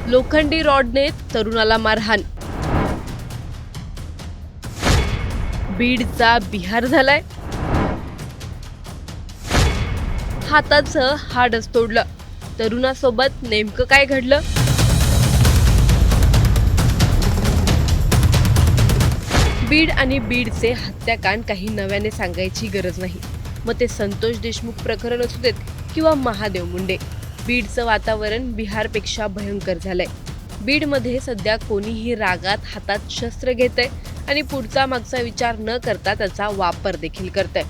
लोखंडी रॉडने तरुणाला मारहाण. बीडचा बिहार झालाय. हाताचं हाडच तोडलं. तरुणासोबत नेमकं काय घडलं? बीड आणि बीडचे हत्याकांड काही नव्याने सांगायची गरज नाही. मग ते संतोष देशमुख प्रकरण असू देत किंवा महादेव मुंडे, बीडचं वातावरण बिहारपेक्षा भयंकर झालंय. बीडमध्ये सध्या कोणीही रागात हातात शस्त्र घेतंय आणि पुढचा मागचा विचार न करता त्याचा वापर देखील करतंय.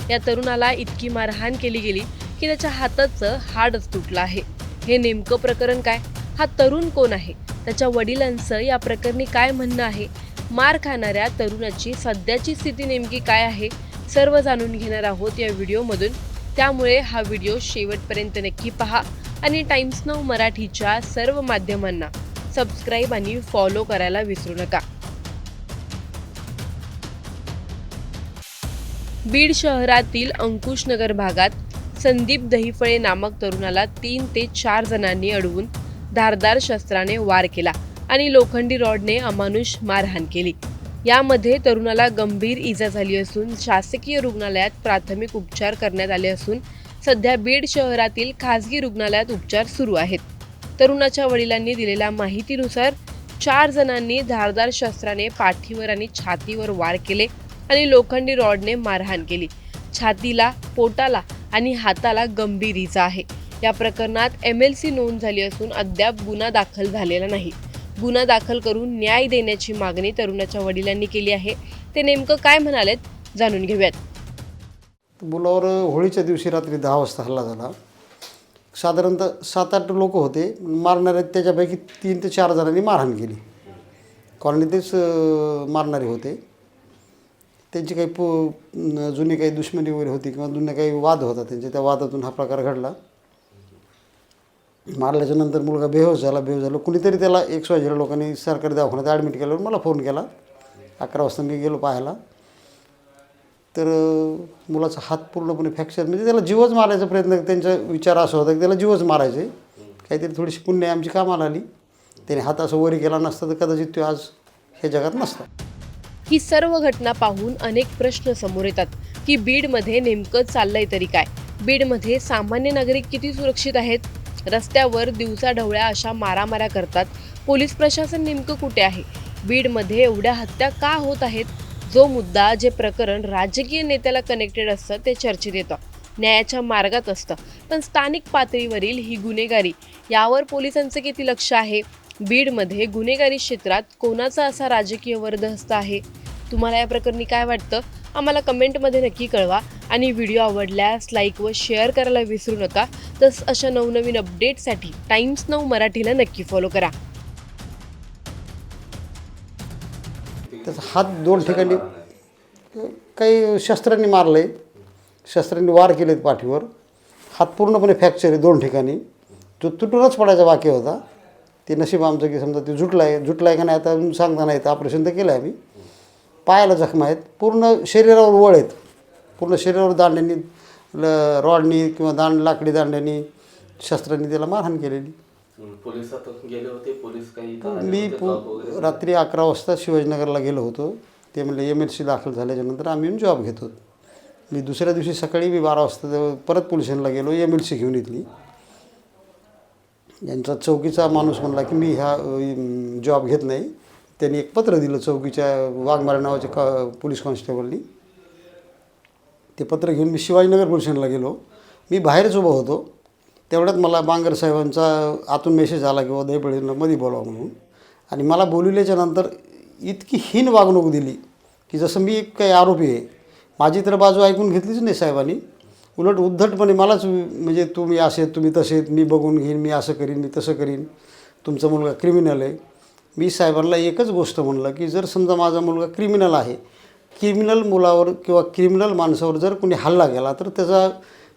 या तरुणाला इतकी मारहाण केली गेली की त्याच्या हाताचं हाडच तुटलं आहे. हे नेमकं प्रकरण काय? हा तरुण कोण आहे? त्याच्या वडिलांचं या प्रकरणी काय म्हणणं आहे? मार खाणाऱ्या तरुणाची सध्याची स्थिती नेमकी काय आहे? सर्व जाणून घेणार आहोत या व्हिडिओमधून. त्यामुळे हा व्हिडिओ शेवटपर्यंत नक्की पहा आणि टाइम्स नाऊ मराठीच्या सर्व माध्यमांना सबस्क्राईब आणि फॉलो करायला विसरू नका. बीड शहरातील अंकुशनगर भागात संदीप दहिफळे नामक तरुणाला 3 ते 4 जणांनी अडवून धारदार शस्त्राने वार केला आणि लोखंडी रॉडने अमानुष मारहाण केली. यामध्ये तरुणाला गंभीर इजा झाली असून शासकीय रुग्णालयात प्राथमिक उपचार करण्यात आले असून सध्या बीड शहरातील खासगी रुग्णालयात उपचार सुरू आहेत. तरुणाच्या वडिलांनी दिलेल्या माहितीनुसार 4 जणांनी धारदार शस्त्राने पाठीवर आणि छातीवर वार केले आणि लोखंडी रॉडने मारहाण केली. छातीला, पोटाला आणि हाताला गंभीर इजा आहे. या प्रकरणात MLC नोंद झाली असून अद्याप गुन्हा दाखल झालेला नाही. गुन्हा दाखल करून न्याय देण्याची मागणी तरुणाच्या वडिलांनी केली आहे. ते नेमकं काय म्हणालेत जाणून घेऊयात. मुलावर होळीच्या दिवशी रात्री 10 वाजता हल्ला झाला. साधारणतः 7-8 लोक होते. मारणारे त्याच्यापैकी 3 ते 4 जणांनी मारहाण केली. कॉलनीतच मारणारे होते. त्यांची काही जुनी काही दुश्मनी वगैरे होती किंवा जुने काही वाद होता त्यांचे. त्या वादातून हा प्रकार घडला. मारल्याच्या नंतर मुलगा बेहोश झाला. कुणीतरी त्याला XYZ लोकांनी सरकारी दवाखान्यात ॲडमिट केल्यावर मला फोन केला. 11 वाजता मी गेलो पाहायला. तर मुलाचा हात पूर्णपणे फ्रॅक्चर, म्हणजे त्याला जीवच मारायचा प्रयत्न, त्यांचा विचार असा होता की त्याला जीवच मारायचे. काहीतरी थोडीशी पुण्य आमची कामाला आली. त्याने हात असं वरी केला नसता तर कदाचित तो आज हे जगात नसता. ही सर्व घटना पाहून अनेक प्रश्न समोर येतात की बीडमध्ये नेमकं चाललंय तरी काय? बीडमध्ये सामान्य नागरिक किती सुरक्षित आहेत? रस्त्यावर दिवसाढवळ्या अशा मारामाऱ्या करतात. पोलीस प्रशासन नेमकं कुठे आहे? बीडमध्ये एवढ्या हत्या का होत आहेत? जो मुद्दा, जे प्रकरण राजकीय नेत्याला कनेक्टेड असतं ते चर्चेत येतं, न्यायाच्या मार्गात असतं. पण स्थानिक पातळीवरील ही गुन्हेगारी, यावर पोलिसांचं किती लक्ष आहे? बीडमध्ये गुन्हेगारी क्षेत्रात कोणाचा असा राजकीय वरदहस्त आहे? तुम्हाला या प्रकरणी काय वाटतं? आम्हाला कमेंटमध्ये नक्की कळवा आणि व्हिडिओ आवडल्यास लाईक व शेअर करायला विसरू नका. तसं अशा नवनवीन अपडेटसाठी टाइम्स नाऊ मराठीला नक्की फॉलो करा. त्याचा हात 2 ठिकाणी काही शस्त्रांनी मारलं आहे. शस्त्रांनी वार केलेत पाठीवर. हात पूर्णपणे फ्रॅक्चर आहे 2 ठिकाणी. तो तुटूनच पडायचा बाकी होता. ते नशीब आमचं की समजा ते जुटला आहे का नाही आता सांगता नाही येतं. ऑपरेशन तर केलं आहे आम्ही. पायाला जखमा आहेत. पूर्ण शरीरावर वळ आहेत. पूर्ण शरीरावर दांड्यांनी, रॉडनी किंवा लाकडी दांड्यांनी, शस्त्रांनी त्याला मारहाण केलेली. पोलिसात गेले होते पोलीस काही? मी रात्री 11 वाजता शिवाजीनगरला गेलो होतो. ते म्हणले MLC दाखल झाल्याच्यानंतर आम्ही येऊन जॉब घेतो. मी दुसऱ्या दिवशी सकाळी 12 वाजता परत पोलीस स्टेशनला गेलो. MLC घेऊन इथली. यांचा चौकीचा माणूस म्हणला की मी ह्या जॉब घेत नाही. त्यांनी एक पत्र दिलं चौकीच्या वाघमारे नावाच्या पोलीस कॉन्स्टेबलनी. ते पत्र घेऊन मी शिवाजीनगर पोलीस स्टेशनला गेलो. मी बाहेरच उभा होतो. तेवढ्यात मला बांगर साहेबांचा आतून मेसेज आला की दहिफळेंना मध्ये बोलावं म्हणून. आणि मला बोलविल्याच्या नंतर इतकी हीन वागणूक दिली की जसं मी एक काही आरोपी आहे. माझी तर बाजू ऐकून घेतलीच नाही साहेबांनी. उलट उद्धटपणे मलाच, म्हणजे तुम्ही असे, तुम्ही तसे, मी बघून घेईन, मी असं करीन, मी तसं करीन, तुमचा मुलगा क्रिमिनल आहे. मी साहेबांना एकच गोष्ट म्हणलं की जर समजा माझा मुलगा क्रिमिनल आहे, क्रिमिनल मुलावर किंवा क्रिमिनल माणसावर जर कोणी हल्ला केला तर त्याचा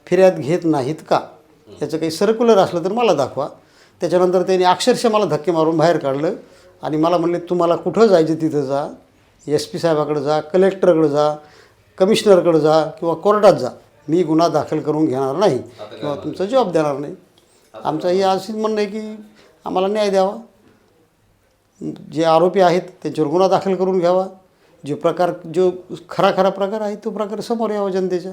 फिर्याद घेत नाहीत का? याचं काही सर्क्युलर असलं तर मला दाखवा. त्याच्यानंतर त्यांनी अक्षरशः मला धक्के मारून बाहेर काढलं आणि मला म्हणले तुम्हाला कुठं जायचं तिथं जा, SP साहेबाकडे जा, कलेक्टरकडे जा, कमिशनरकडे जा किंवा कोर्टात जा. मी गुन्हा दाखल करून घेणार नाही किंवा तुमचा जॉब देणार नाही. आमचं हे अशीच म्हणणं आहे की आम्हाला न्याय द्यावा. जे आरोपी आहेत त्यांच्यावर गुन्हा दाखल करून घ्यावा. जो खरा प्रकार आहे तो प्रकार समोर यावा जनतेच्या.